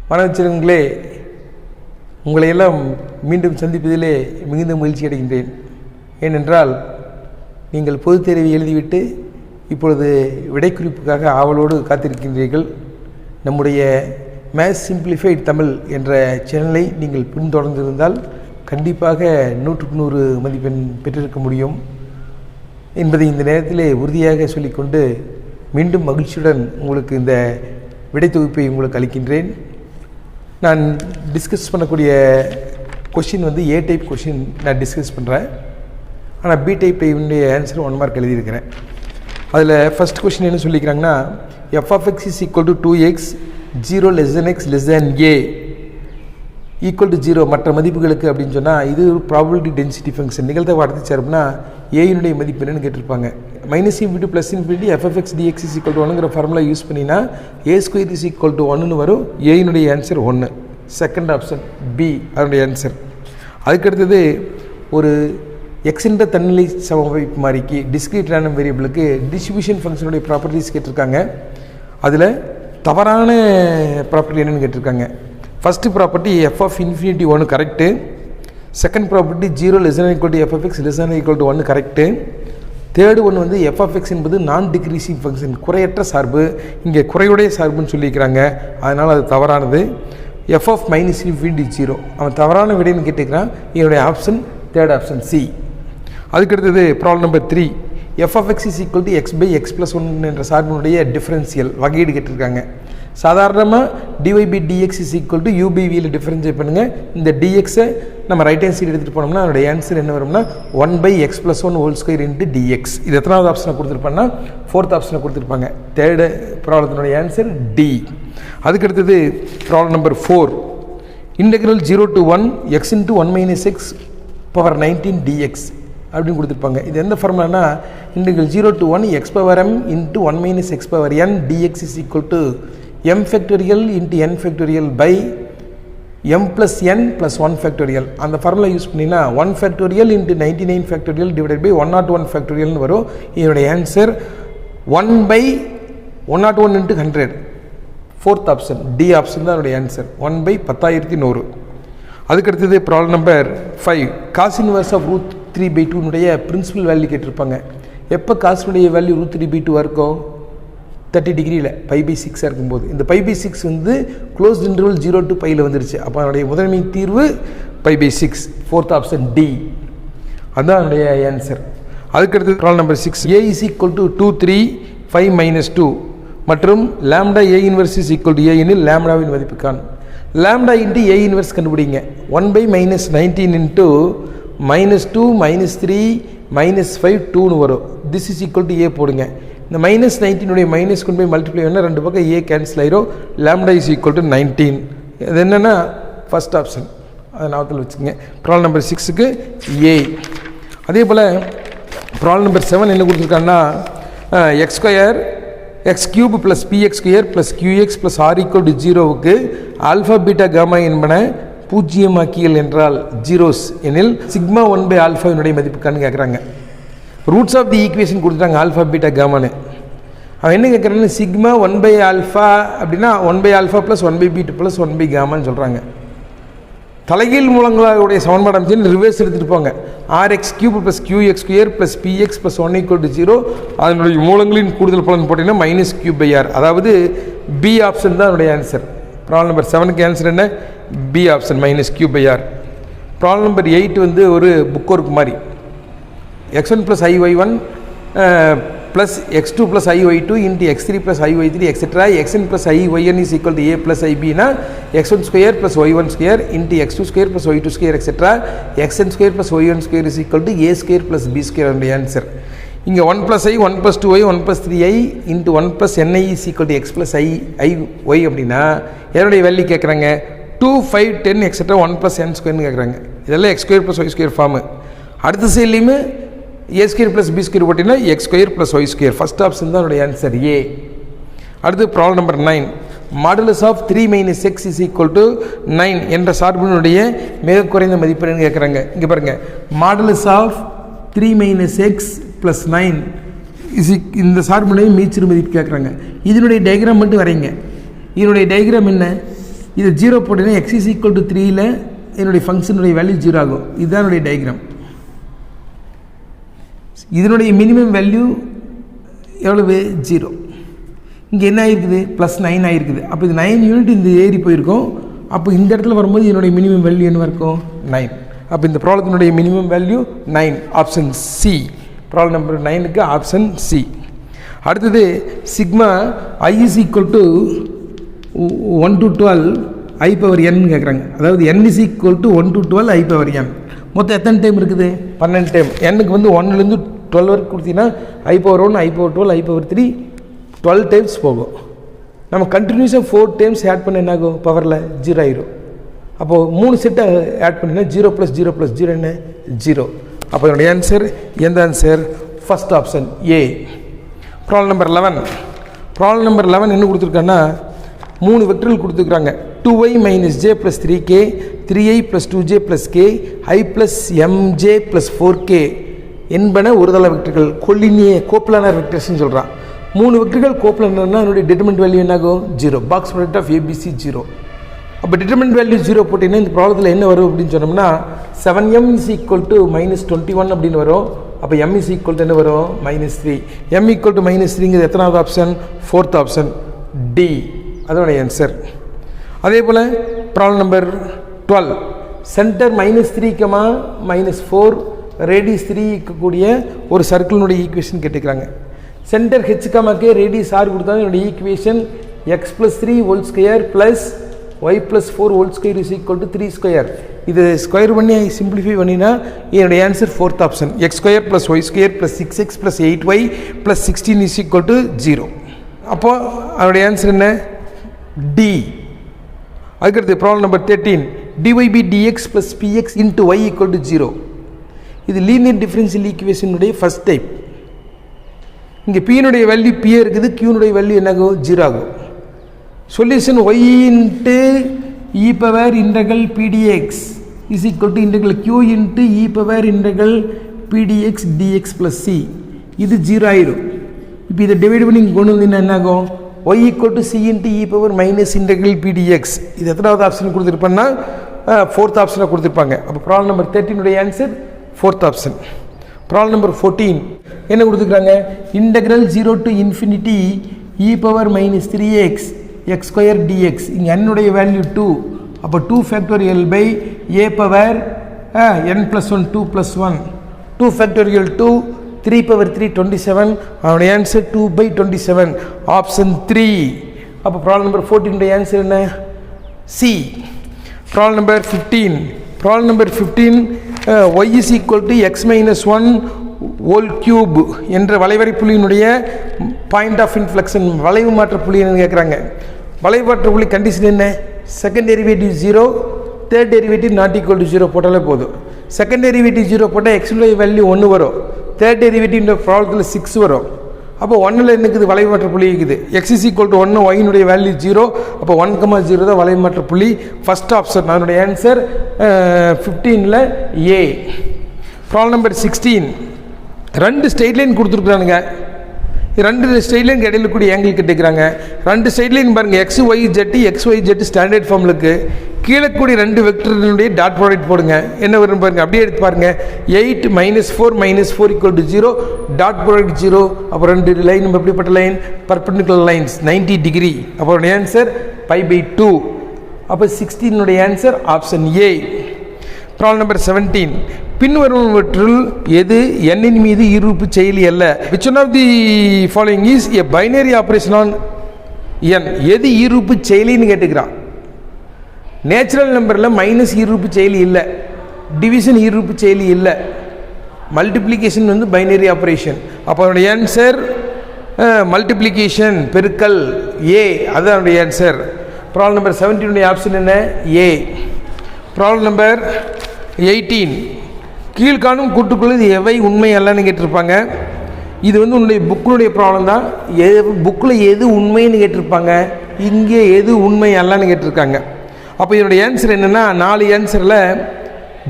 மாணவர்களே, உங்களையெல்லாம் மீண்டும் சந்திப்பதிலே மிகுந்த மகிழ்ச்சி அடைகின்றேன். ஏனென்றால் நீங்கள் பொதுத் தேர்வை எழுதிவிட்டு இப்பொழுது விடைக்குறிப்புக்காக ஆவலோடு காத்திருக்கின்றீர்கள். நம்முடைய மேத்ஸ் சிம்பிளிஃபைட் தமிழ் என்ற சேனலை நீங்கள் பின்தொடர்ந்திருந்தால் கண்டிப்பாக 100க்கு 100 மதிப்பெண் பெற்றிருக்க முடியும் என்பதை இந்த நேரத்திலே உறுதியாக சொல்லிக்கொண்டு மீண்டும் மகிழ்ச்சியுடன் உங்களுக்கு இந்த விடை தொகுப்பை உங்களுக்கு அளிக்கின்றேன். நான் டிஸ்கஸ் பண்ணக்கூடிய கொஷின் வந்து ஏ டைப் கொஷின் நான் டிஸ்கஸ் பண்ணுறேன். ஆனால் பி டைப்புடைய ஆன்சர் 1 மார்க் எழுதியிருக்கிறேன். அதில் ஃபஸ்ட் கொஷின் என்ன சொல்லிக்கிறாங்கன்னா, f of x is equal to 2x 0 less than x less than a equal to 0 மற்ற மதிப்புகளுக்கு அப்படின்னு சொன்னால் இது ஒரு ப்ராபபிலிட்டி டென்சிட்டி ஃபங்க்ஷன். நிகழ்த்தவை அடுத்து சேர்ப்புனா ஏயினுடைய மதிப்பு என்னன்னு கேட்டிருப்பாங்க. Minus infinity plus infinity f(x) dx is equal to 1ங்கிற ஃபார்முலா யூஸ் பண்ணினா a² is equal to 1ன்னு வரும். ஏயினுடைய ஆன்சர் 1. செகண்ட் ஆப்ஷன் பி அதனுடைய ஆன்சர். அதுக்கடுத்தது ஒரு எக்ஸின்ற தன்னிலை சமவைப்பு மாறிக்கு டிஸ்கிரீட் ரேண்டம் வேரியபிளுக்கு டிஸ்ட்ரிபியூஷன் ஃபங்க்ஷனுடைய ப்ராப்பர்ட்டிஸ் கேட்டிருக்காங்க. அதில் தவறான ப்ராப்பர்ட்டி என்னென்னு கேட்டிருக்காங்க. First property f of infinity 1 correct. Second property 0 less than equal to f of x less than equal to 1 correct. Third ஒன்று வந்து f of x என்பது நான் டிக்ரீசிங் ஃபங்க்ஷன், குறையற்ற சார்பு. இங்கே குறையுடைய சார்புன்னு சொல்லியிருக்கிறாங்க, அதனால் அது தவறானது. f of minus infinity 0 அவன் தவறான விடைன்னு கேட்டுக்கிறான். என்னுடைய ஆப்ஷன் தேர்ட் ஆப்ஷன் சி. அதுக்கடுத்தது problem number 3, f of x is equal to x by x plus 1 என்ற சார்பினுடைய டிஃபரன்சியல் வகையீடு கேட்டிருக்காங்க. சாதாரணமாக dy by dx is equal to u by vயில் டிஃபரன்ஷியேட் பண்ணுங்கள். இந்த dxஐ நம்ம ரைட் ஹேண்ட் சைடு எடுத்துகிட்டு போனோம்னா அதோடைய ஆன்சர் என்ன வரும்னா 1 by x plus 1 whole square into dx. இது எத்தனாவது ஆப்ஷனை கொடுத்துருப்பாங்கன்னா 4th ஆப்ஷனை கொடுத்துருப்பாங்க. தேர்டு ப்ராப்ளத்தினுடைய ஆன்சர் டி. அதுக்கடுத்தது problem number 4, integral 0 to 1 x into 1 minus x power 19 dx அப்படின்னு கொடுத்துருப்பாங்க. இது எந்த ஃபார்முலானா integral 0 to 1 x power m into 1 minus x power n dx is equal to m factorial into n factorial by m plus n plus 1 factorial. அந்த formula use பண்ணினா 1 factorial into 99 factorial divided by 101 factorialனு வரும். இதனுடைய answer 1 by 101 into 100. Fourth option D option தான் அதனுடைய answer 1 by 10,100. அதுக்கடுத்தது problem number 5, cos inverse of root 3/2னுடைய principal value கேட்டிருப்பாங்க. எப்போ காசுடைய வேல்யூ ரூட் 3/2 இருக்கோ 30 டிகிரியில் π/6 இருக்கும்போது. இந்த π/6 வந்து க்ளோஸ்ட் இன்டர்வல் 0 to π வந்துருச்சு. அப்போ அதனுடைய முதன்மை தீர்வு π/6. ஃபோர்த் ஆப்ஷன் டி அதுதான் அதனுடைய ஆன்சர். அதுக்கடுத்து problem number 6, a is equal to 2 3 5 minus 2 மற்றும் lambda a inverse is equal to a எனில் லாம்டாவின் மதிப்புக்கான். லாம்டா இன்ட்டு a இன்வர்ஸ் கண்டுபிடிங்க. 1 by minus 19 into minus 2 minus 3 minus 5 2ன்னு வரும். This is equal to a போடுங்க. இந்த minus 19உடைய minus கொண்டு போய் multiply பண்ணால் ரெண்டு பக்கம் a கேன்சல் ஆயிரும். Lambda is equal to 19. இது என்னென்னா ஃபஸ்ட் ஆப்ஷன், அதை ஞாபகத்தில் வச்சுக்கோங்க. ப்ராப்ளம் நம்பர் 6க்கு a. அதே போல் ப்ராப்ளம் நம்பர் 7 என்ன கொடுத்துருக்காங்கன்னா, x² x³ + px² + qx + r = 0வுக்கு ஆல்ஃபா பீட்டா காமா என்பன பூஜ்ஜியமாக்கியல் என்றால் ஜீரோஸ் எனில் சிக்மா 1/α மதிப்புக்கான்னு கேட்குறாங்க. ரூட்ஸ் ஆஃப் தி ஈக்குவேஷன் கொடுத்துட்டாங்க ஆல்ஃபா பீட்டா காமான்னு. அவன் என்ன கேட்குறான்னு சிக்மா 1/α அப்படின்னா 1/α + 1/β + 1/γன்னு சொல்கிறாங்க. தலைகீழ் மூலங்களுடைய சமன்பாடு அமைச்சு ரிவர்ஸ் எடுத்துகிட்டு போங்க. rx³ + qx² + px + 1 = 0 அதனுடைய மூலங்களின் கூடுதல் பலன் போட்டிங்கன்னா -3/r. அதாவது பி ஆப்ஷன் தான் அதனுடைய ஆன்சர். ப்ராப்ளம் நம்பர் 7க்கு ஆன்சர் என்ன? B option -3/r. Problem number 8 வந்து ஒரு புக் ஒர்க் மாதிரி. x1 + iy1 plus x2 + iy2 into x3 + iy3 etc. xn + iyn is equal to a + ib na x1² + y1² into x2² + y2² etc. xn² + y1² is equal to a² + b² and answer. இங்கே 1 + i 1 + 2i 1 + 3i into 1 + ni is equal to x + iy அப்படின்னா என்னுடைய value கேட்குறாங்க 2 5 10 etc. 1 + n² கேட்குறாங்க. இதெல்லாம் x² + y² form. அடுத்த சைட்லேயுமே a² + b² போட்டிங்கன்னா x² + y². First option தான் என்னுடைய ஆன்சர் ஏ. அடுத்து problem number 9, modulus of 3 - x is equal to 9 என்ற சார்பினுடைய மிக குறைந்த மதிப்பெண்ணு கேட்குறாங்க. இங்கே பாருங்கள், மாடுலஸ் ஆஃப் 3 - x + 9 இந்த சார்பினுடைய மீச்சிறு மதிப்பு கேட்குறாங்க. இதனுடைய டயக்ராம் மட்டும் வரைங்க. இதனுடைய டயக்ராம் என்ன? இதை 0 போட்டீங்கன்னா x is equal to 3ல் என்னுடைய ஃபங்க்ஷனுடைய வேல்யூ 0 ஆகும். இதுதான் என்னுடைய டயக்ராம். இதனுடைய மினிமம் வேல்யூ எவ்வளவு 0. இங்கே என்ன ஆகிருக்குது +9 ஆகிருக்குது. அப்போ இது 9 யூனிட் இந்த ஏறி போயிருக்கும். அப்போ இந்த இடத்துல வரும்போது என்னுடைய மினிமம் வேல்யூ என்னவாக இருக்கும் 9. அப்போ இந்த ப்ராப்ளத்தினுடைய minimum value 9, option C. Problem number 9க்கு ஆப்ஷன் சி. அடுத்தது sigma i is equal to 1 to 12 i power n கேட்குறாங்க. அதாவது n is equal to 1 to 12 i power n. மொத்தம் எத்தனை டைம் இருக்குது 12 டைம். n-க்கு வந்து 1லேருந்து 12 வரைக்கும் கொடுத்தீங்கன்னா i power 1 i power 12 i power 3 12 times போகும். நம்ம கண்டினியூஸாக 4 டைம்ஸ் ஆட் பண்ண என்ன ஆகும் பவரில் 0 ஆயிரும். அப்போது 3 செட்டை ஆட் பண்ணினா 0 + 0 + 0 என்ன 0. அப்போ என்னுடைய ஆன்சர் எந்த answer first option A. Problem number 11. Problem number 11 என்ன கொடுத்துருக்காங்கன்னா 3 வெக்டர்கள் கொடுத்துருக்குறாங்க. 2y - j + 3k 3i + 2j + k i + mj + 4k என்பன ஒருதள வெக்டர்கள் கொல்லினிய கோப்லானார் வெக்டர்ஸ்னு சொல்கிறான். 3 வெக்டர்கள் கோப்லானார்னா என்னுடைய டிட்டர்மினன்ட் வேல்யூ என்னாகும் 0. Box product of ABC 0. அப்போ டிட்டர்மினன்ட் வேல்யூ 0 போட்டிங்கன்னா இந்த ப்ராப்ளத்தில் என்ன வரும் அப்படின்னு சொன்னோம்னா 7m is equal to -21 அப்படின்னு வரும். அப்போ m is equal to என்ன வரும் -3. m equal to -3ங்கிறது எத்தனாவது ஆப்ஷன் 4th ஆப்ஷன் டி. அதோட ஆன்சர். அதே போல் ப்ராப்ளம் நம்பர் 12. சென்டர் -3, -4 ரேடியஸ் 3 இருக்கக்கூடிய ஒரு சர்க்கிளினுடைய ஈக்குவேஷன் கேட்டுக்கிறாங்க. Centre h, k radius r கொடுத்தாலும் என்னுடைய equation x + 3 whole square + y + 4 whole square is equal to 3 square. இது ஸ்கொயர் பண்ணி சிம்பிளிஃபை பண்ணினா என்னுடைய answer 4th option x² + y² + 6x + 8y + 16 is equal to 0. அப்போது அதனுடைய ஆன்சர் என்ன டி. அதுக்கடுத்து problem number 13. dy/dx + px × y = 0. இது லீனியர் டிஃபரன்ஷியல் ஈக்குவேஷனுடைய ஃபர்ஸ்ட் டைப். இங்கே பியினுடைய வேல்யூ p இருக்குது, q-னுடைய வேல்யூ என்னாகும் 0 ஆகும். Solution y × e power integral pdx is equal to integral q × e power integral pdx dx + c. இது 0 ஆயிடும். இப்போ இதை டிவைட் பண்ணி கொண்டு வந்தீங்கன்னா என்னாகும் y equal to c × e power - integral pdx. இது எத்தனாவது ஆப்ஷன் கொடுத்துருப்பாங்கன்னா 4th ஆப்ஷனாக கொடுத்துருப்பாங்க. அப்போ problem number 13 answer 4th option. Problem number 14 என்ன கொடுத்துருக்காங்க integral 0 to infinity e power -3x x² dx. இங்கே n-உடைய வேல்யூ 2. அப்போ 2 factorial by a power n + 1 2 + 1 2 factorial 2 3 power 3 27. அவனுடைய ஆன்சர் 2/27 ஆப்ஷன் 3. அப்போ ப்ராப்ளம் நம்பர் 14 ஆன்சர் என்ன C. Problem number 15. Problem number 15 y is equal to x - 1 whole cube என்ற வளைவரை புள்ளியினுடைய point of inflection வளைவு மாற்ற புள்ளி என்னன்னு கேட்குறாங்க. வளைவு மாற்ற புள்ளி கண்டிஷன் என்ன செகண்ட் டெரிவேட்டிவ் 0 தேர்ட் டெரிவேட்டிவ் ≠ 0 போட்டாலே போதும். செகண்ட் டெரிவேட்டிவ் 0 போட்டால் x-உடைய வேல்யூ 1 வரும். தேர்ட் டெரிவேட்டிவ் இந்த ப்ராப்ளத்தில் 6 வரும். அப்போ 1ல் என்னக்குது வளைவு மாற்ற புள்ளி இருக்குது x is equal to 1 y-னுடைய வேல்யூ 0. அப்போ 1,0 தான் வளைவு மாற்ற புள்ளி ஃபஸ்ட் ஆப்ஷன். அதனுடைய ஆன்சர் 15ல் A. Problem number 16. 2 straight line கொடுத்துருக்குறானுங்க. 2 ஸ்ட்ரெயிட் லைன் இடையில கூடிய ஆங்கிள் கேட்டுக்கிறாங்க. 2 ஸ்ட்ரெயிட் லைன் பாருங்கள் XYZ ஸ்டாண்டர்ட் ஃபார்முக்கு கீழே கூடிய 2 வெக்டரினுடைய டாட் ப்ராடக்ட் போடுங்க. என்ன வரும் பாருங்கள். அப்படியே எடுத்து பாருங்கள். 8 - 4 = 0 டாட் ப்ராடக்ட் 0. அப்புறம் 2 லைன் நம்ம எப்படிப்பட்ட லைன் பர்பெண்டிகுலர் லைன்ஸ் 90 டிகிரி. அப்போ ஆன்சர் π/2. அப்போ 16 answer option A. Problem number 17. பின்வருவற்றில் எது n-இன் மீது ஈருறுப்பு செயலி அல்ல? which one of the following is a binary operation on n? எது ஈருறுப்பு செயலின்னு கேட்டுக்கிறான். நேச்சுரல் நம்பரில் மைனஸ் ஈருறுப்பு செயலி இல்லை, டிவிஷன் ஈருறுப்பு செயலி இல்லை, மல்டிப்ளிகேஷன் வந்து பைனரி ஆப்ரேஷன். அப்போ அதனுடைய ஆன்சர் மல்டிப்ளிகேஷன் பெருக்கல் ஏ. அதுதான் அதனுடைய ஆன்சர். ப்ராப்ளம் நம்பர் 17 ஆப்ஷன் என்ன ஏ. Problem number 18. கீழ்காணும் கூட்டுக்குழு எவை உண்மை அல்லன்னு கேட்டிருப்பாங்க. இது வந்து உன்னுடைய புக்கினுடைய ப்ராப்ளம் தான். புக்கில் எது உண்மைன்னு கேட்டிருப்பாங்க, இங்கே எது உண்மை அல்லன்னு கேட்டிருக்காங்க. அப்போ இதனுடைய ஆன்சர் என்னென்னா 4 ஆன்சரில்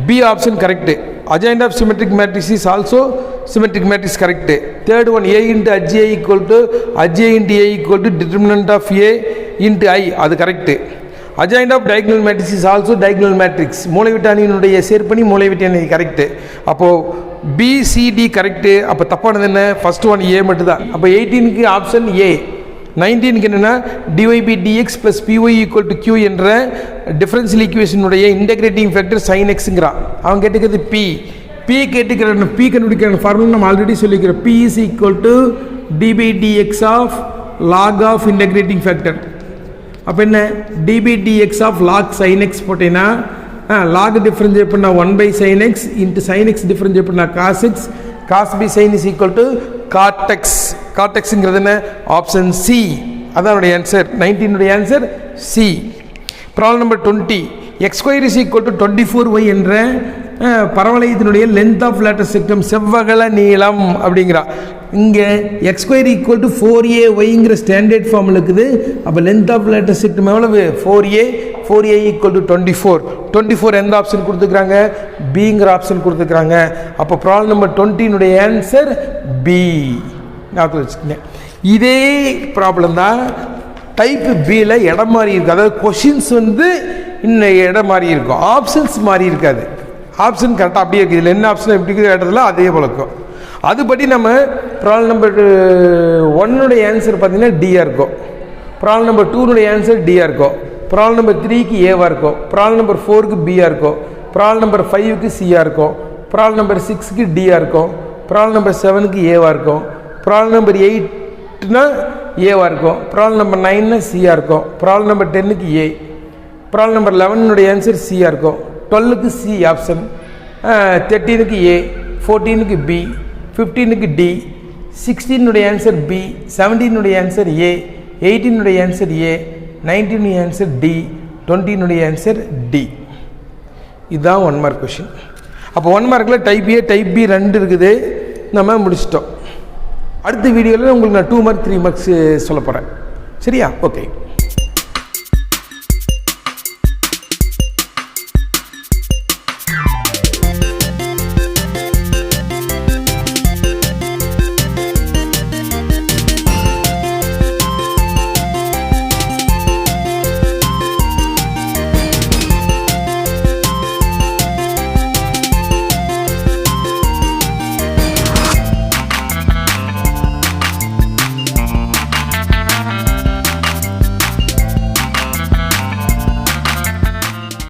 B option correct. adjoint of symmetric matrix is also symmetric matrix correct. Third one a into aj equal to aj into a equal to determinant of a into I, அது correct. adjoint of diagonal matrix is also diagonal matrix. மூலைவிட்ட அணியினுடைய சேர்ப்பணி மூலைவிட்ட அணி correct. அப்போ BCD correct. அப்போ தப்பானது என்ன? First one A மட்டும் தான். அப்போ 18க்கு ஆப்ஷன் A. 19க்கு என்னன்னா dy by dx plus py equal to q என்ற டிஃபரன்ஷியல் ஈக்குவேஷனுடைய இன்டகிரேட்டிங் ஃபேக்டர் sin xங்கறான். அவன் கேட்டுக்கிறது p கேட்டுக்கிற p கண்டுபிடிக்கிற ஃபார்முலா நம்ம ஆல்ரெடி சொல்லிக்கிறோம். p is equal to d by dx of log of integrating factor. அப்போ என்ன d by dx of log sin x போட்டேன்னா log differentiate பண்ணா 1 by sin x into sin x differentiate பண்ணா cos x cos b sin is equal to cot x. cot xங்கிறது என்ன? Option C. அதான் answer. 19 உடைய answer C. Problem number 20. x square is equal to 24y என்ற பரவளையத்தினுடைய length of latus rectum செவ்வகல நீளம் அப்படிங்கிறா. இங்கே x square equal to 4ay standard form இருக்குது. அப்போ லென்த் ஆஃப் லேட்டர் செக்டம் எவ்வளவு? 4a equal to 24 எந்த ஆப்ஷன் கொடுத்துக்கிறாங்க? பிங்கிற ஆப்ஷன் கொடுத்துக்கிறாங்க. அப்போ ப்ராப்ளம் நம்பர் 20 ஆன்சர் பி. ஞாபகம் வச்சுக்கோங்க. இதே ப்ராப்ளம் தான் டைப் பியில் இடம் மாறி இருக்குது. அதாவது கொஷின்ஸ் இன்னும் இடம் மாறி இருக்கும், ஆப்ஷன்ஸ் மாறி இருக்காது. ஆப்ஷன் கரெக்டாக அப்படியே இருக்குது. இதில் என்ன ஆப்ஷன் எப்படி இருக்குது இடத்துல அதே போல இருக்கும். அதுபடி நம்ம ப்ராப்ளம் நம்பர் 1 ஆன்சர் பார்த்தீங்கன்னா டியாக இருக்கும். ப்ராப்ளம் நம்பர் 2 ஆன்சர் டியாக இருக்கும். ப்ராப்ளம் நம்பர் 3க்கு ஏவாக இருக்கும். ப்ராப்ளம் நம்பர் 4க்கு பியாக இருக்கும். ப்ராப்ளம் நம்பர் 5க்கு சியாக இருக்கும். ப்ராப்ளம் நம்பர் 6க்கு டியாக இருக்கும். ப்ராப்ளம் நம்பர் 7க்கு ஏவாக இருக்கும். ப்ராப்ளம் நம்பர் 8னா ஏவாக இருக்கும். ப்ராப்ளம் நம்பர் 9னா சியாக இருக்கும். ப்ராப்ளம் நம்பர் 10க்கு ஏ. ப்ராப்ளம் நம்பர் 11 ஆன்சர் சியாக இருக்கும். 12க்கு சி ஆப்ஷன். 13க்கு ஏ. 14க்கு பி. 15க்கு D. 16 answer B. 17 answer A. 18 answer A. 19 answer D. 20 answer D. இதுதான் 1 மார்க் கொஷின். அப்போ 1 மார்க்கில் டைப் ஏ டைப் பி 2 இருக்குது. நம்ம முடிச்சிட்டோம். அடுத்த வீடியோவில் உங்களுக்கு நான் 2 மார்க் 3 மார்க்ஸ் சொல்ல போகிறேன். சரியா? ஓகே.